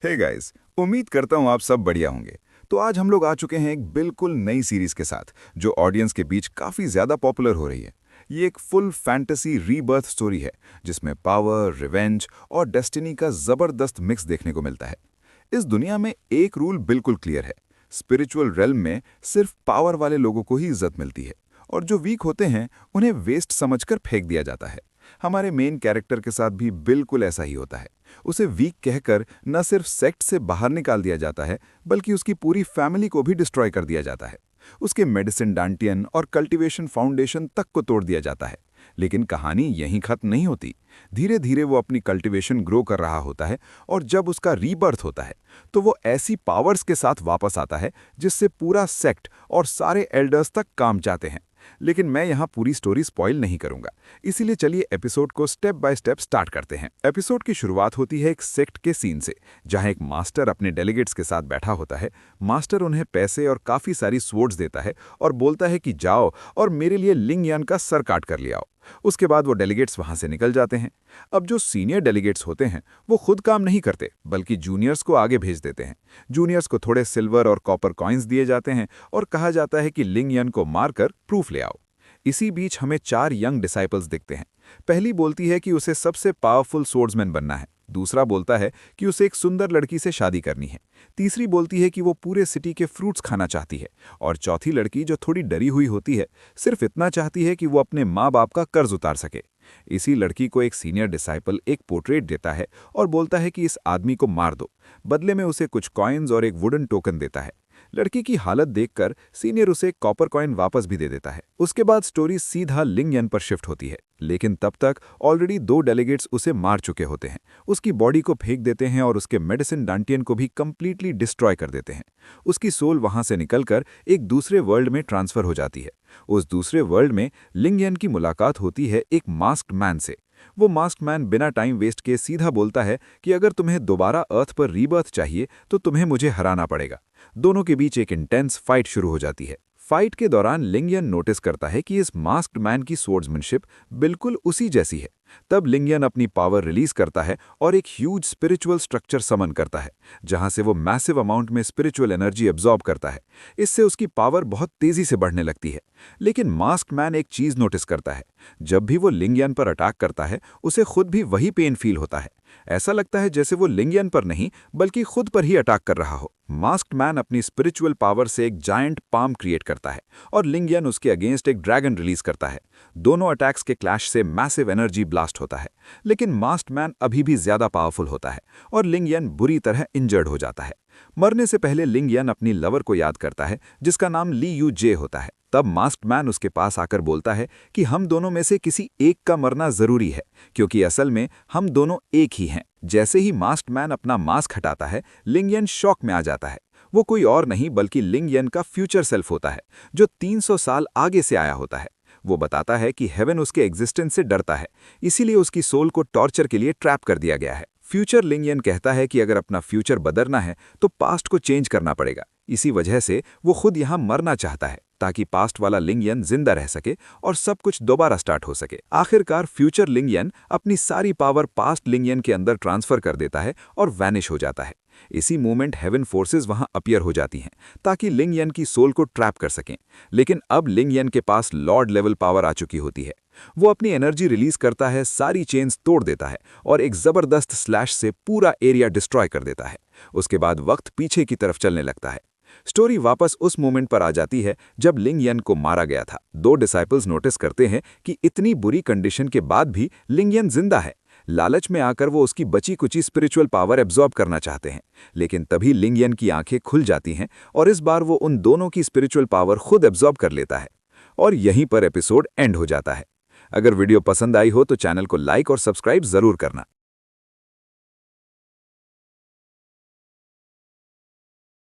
Hey guys, उम्मीद करता हूँ आप सब बढ़िया होंगे। तो आज हम लोग आ चुके हैं एक बिल्कुल नई सीरीज के साथ जो ऑडियंस के बीच काफ़ी ज़्यादा पॉपुलर हो रही है। ये एक फुल फैंटेसी रीबर्थ स्टोरी है जिसमें पावर, रिवेंज और डेस्टिनी का ज़बरदस्त मिक्स देखने को मिलता है। इस दुनिया में एक रूल बिल्कुल क्लियर है। स्पिरिचुअल रेल्म में सिर्फ पावर वाले लोगों को ही इज्जत मिलती है और जो वीक होते हैं उन्हें वेस्ट समझकर फेंक दिया जाता है। हमारे मेन कैरेक्टर के साथ भी बिल्कुल ऐसा ही होता है। उसे वीक कहकर न सिर्फ सेक्ट से बाहर निकाल दिया जाता है बल्कि उसकी पूरी फैमिली को भी डिस्ट्रॉय कर दिया जाता है। उसके मेडिसिन डांटियन और कल्टीवेशन फाउंडेशन तक को तोड़ दिया जाता है। लेकिन कहानी यहीं खत्म नहीं होती। धीरे धीरे वो अपनी कल्टीवेशन ग्रो कर रहा होता है और जब उसका रीबर्थ होता है तो वो ऐसी पावर्स के साथ वापस आता है जिससे पूरा सेक्ट और सारे एल्डर्स तक काम जाते हैं। लेकिन मैं यहाँ पूरी स्टोरी स्पॉइल नहीं करूंगा, इसीलिए चलिए एपिसोड को स्टेप बाय स्टेप स्टार्ट करते हैं। एपिसोड की शुरुआत होती है एक सेक्ट के सीन से, जहाँ एक मास्टर अपने डेलीगेट्स के साथ बैठा होता है। मास्टर उन्हें पैसे और काफ़ी सारी स्वॉर्ड्स देता है और बोलता है कि जाओ और मेरे लिए लिंग यान का सर काट कर ले आओ। उसके बाद वो डेलीगेट्स वहाँ से निकल जाते हैं। अब जो सीनियर डेलीगेट्स होते हैं वो खुद काम नहीं करते बल्कि जूनियर्स को आगे भेज देते हैं। जूनियर्स को थोड़े सिल्वर और कॉपर कॉइन्स दिए जाते हैं और कहा जाता है कि लिंग यन को मारकर प्रूफ ले आओ। इसी बीच हमें 4 यंग डिसाइपल्स दिखते हैं। पहली बोलती है कि उसे सबसे पावरफुल सोर्ड्समैन बनना है। दूसरा बोलता है कि उसे एक सुंदर लड़की से शादी करनी है। तीसरी बोलती है कि वो पूरे सिटी के फ्रूट्स खाना चाहती है। और चौथी लड़की, जो थोड़ी डरी हुई होती है, सिर्फ इतना चाहती है कि वो अपने माँ बाप का कर्ज उतार सके। इसी लड़की को एक सीनियर डिसाइपल एक पोर्ट्रेट देता है और बोलता है कि इस आदमी को मार दो। बदले में उसे कुछ कॉइन्स और एक वुडन टोकन देता है। लड़की की हालत देखकर सीनियर उसे एक कॉपर कॉइन वापस भी दे देता है। उसके बाद स्टोरी सीधा लिंग यन पर शिफ्ट होती है, लेकिन तब तक ऑलरेडी 2 डेलीगेट्स उसे मार चुके होते हैं। उसकी बॉडी को फेंक देते हैं और उसके मेडिसिन डांटियन को भी कंप्लीटली डिस्ट्रॉय कर देते हैं। उसकी सोल वहां से निकलकर एक दूसरे वर्ल्ड में ट्रांसफर हो जाती है। उस दूसरे वर्ल्ड में लिंग यन की मुलाकात होती है एक मास्क्ड मैन से। वो मास्क्ड मैन बिना टाइम वेस्ट किए सीधा बोलता है कि अगर तुम्हें दोबारा अर्थ पर रीबर्थ चाहिए तो तुम्हें मुझे हराना पड़ेगा। दोनों के बीच एक इंटेंस फाइट शुरू हो जाती है। फाइट के दौरान लिंग यन नोटिस करता है कि इस मास्क्ड मैन की स्वॉर्ड्समैनशिप बिल्कुल उसी जैसी है। तब लिंग यन अपनी पावर रिलीज करता है और एक ह्यूज स्पिरिचुअल स्ट्रक्चर समन करता है, जहां से वो मैसिव अमाउंट में स्पिरिचुअल एनर्जी एब्जॉर्ब करता है। इससे उसकी पावर बहुत तेजी से बढ़ने लगती है। लेकिन मास्क्ड मैन एक चीज नोटिस करता है। जब भी वो लिंग यन पर अटैक करता है उसे खुद भी वही पेन फील होता है। ऐसा लगता है जैसे वो लिंग यन पर नहीं बल्कि खुद पर ही अटैक कर रहा हो। मास्क्ड मैन अपनी स्पिरिचुअल पावर से एक जायंट पाम क्रिएट करता है और लिंग यन उसके अगेंस्ट एक ड्रैगन रिलीज करता है। दोनों अटैक्स के क्लैश से मैसिव एनर्जी ब्लास्ट होता है। लेकिन मास्क्ड मैन अभी भी ज्यादा पावरफुल होता है और लिंग यन बुरी तरह इंजर्ड हो जाता है। मरने से पहले लिंग यन अपनी लवर को याद करता है जिसका नाम ली यू जे होता है। तब मास्क्ड मैन उसके पास आकर बोलता है कि हम दोनों में से किसी एक का मरना जरूरी है, क्योंकि असल में हम दोनों एक ही हैं। जैसे ही मास्क्ड मैन अपना मास्क हटाता है, लिंग यन शॉक में आ जाता है। वो कोई और नहीं बल्कि लिंग यन का फ्यूचर सेल्फ होता है, जो 300 साल आगे से आया होता है। वो बताता है कि हेवन उसके एग्जिस्टेंस से डरता है, इसीलिए उसकी सोल को टॉर्चर के लिए ट्रैप कर दिया गया है। फ्यूचर लिंग यन कहता है कि अगर अपना फ्यूचर बदलना है तो पास्ट को चेंज करना पड़ेगा। इसी वजह से वो खुद यहाँ मरना चाहता है ताकि पास्ट वाला लिंग यन जिंदा रह सके और सब कुछ दोबारा स्टार्ट हो सके। आखिरकार फ्यूचर लिंग यन अपनी सारी पावर पास्ट लिंग यन के अंदर ट्रांसफर कर देता है और वैनिश हो जाता है। इसी मोमेंट हेवन फोर्सेस वहां अपीयर हो जाती हैं ताकि लिंग यन की सोल को ट्रैप कर सकें। लेकिन अब लिंग यन के पास लॉर्ड लेवल पावर आ चुकी होती है। वो अपनी एनर्जी रिलीज करता है, सारी चेन्स तोड़ देता है और एक जबरदस्त स्लैश से पूरा एरिया डिस्ट्रॉय कर देता है। उसके बाद वक्त पीछे की तरफ चलने लगता है। स्टोरी वापस उस मोमेंट पर आ जाती है जब लिंग यन को मारा गया था। 2 डिसाइपल्स नोटिस करते हैं कि इतनी बुरी कंडीशन के बाद भी लिंग यन जिंदा है। लालच में आकर वो उसकी बची कुची स्पिरिचुअल पावर एब्जॉर्ब करना चाहते हैं। लेकिन तभी लिंग यन की आंखें खुल जाती हैं और इस बार वो उन दोनों की स्पिरिचुअल पावर खुद एब्जॉर्ब कर लेता है। और यहीं पर एपिसोड एंड हो जाता है। अगर वीडियो पसंद आई हो तो चैनल को लाइक और सब्सक्राइब जरूर करना।